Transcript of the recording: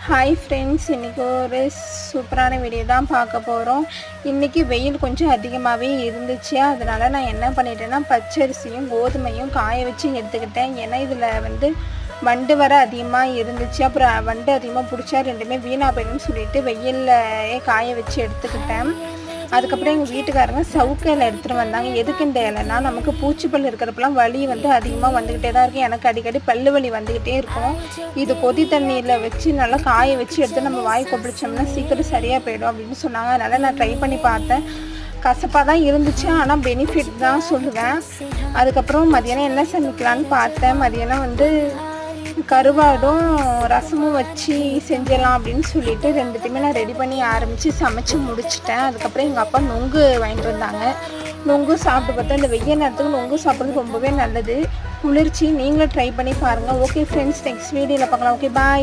Hi friends, இன்றைக்கி ஒரு சூப்பரான வீடியோ தான் பார்க்க போகிறோம். இன்றைக்கி வெயில் கொஞ்சம் அதிகமாகவே இருந்துச்சு. அதனால் நான் என்ன பண்ணிட்டேன்னா பச்சரிசியும் கோதுமையும் காய வச்சு எடுத்துக்கிட்டேன். ஏன்னா இதில் வண்டு வர அதிகமாக இருந்துச்சு. அப்புறம் வண்டு அதிகமாக பிடிச்சா ரெண்டுமே வீணாக போயிடும்னு சொல்லிட்டு வெயில்லையே காய வச்சு எடுத்துக்கிட்டேன். அதுக்கப்புறம் எங்கள் வீட்டுக்காரங்க சவுக்கு இலை எடுத்துகிட்டு வந்தாங்க. எதுக்கு இந்த இலைனா, நமக்கு பூச்சிப்பல் இருக்கிறப்பெல்லாம் வலி அதிகமாக வந்துக்கிட்டே தான் இருக்கும். எனக்கு அடிக்கடி பல்லு வலி வந்துக்கிட்டே இருக்கும். இது கொதி தண்ணியில் வச்சு நல்லா காய வச்சு எடுத்து நம்ம வாய் கொப்பளிச்சோம்னா சீக்கிரம் சரியாக போயிடும் அப்படின்னு சொன்னாங்க. அதனால் நான் ட்ரை பண்ணி பார்த்தேன். கசப்பாக தான் இருந்துச்சு, ஆனால் பெனிஃபிட் தான் சொல்லுவேன். அதுக்கப்புறம் மதியானம் என்ன சமைக்கலான்னு பார்த்தேன். மதியானம் கருவாடும் ரசமும் வச்சு செஞ்சிடலாம் அப்படின்னு சொல்லிட்டு ரெண்டுத்தையுமே நான் ரெடி பண்ணி ஆரம்பித்து சமைச்சு முடிச்சிட்டேன். அதுக்கப்புறம் எங்கள் அப்பா நொங்கு வாங்கிட்டு வந்தாங்க. நொங்கு சாப்பிட்டு பார்த்தா இந்த வெய்ய நேரத்துக்கு நொங்கு சாப்பிட்றது ரொம்பவே நல்லது, குளிர்ச்சி. நீங்களும் ட்ரை பண்ணி பாருங்கள். ஓகே ஃப்ரெண்ட்ஸ், நெக்ஸ்ட் வீடியோவில் பார்க்கலாம். ஓகே, பாய்.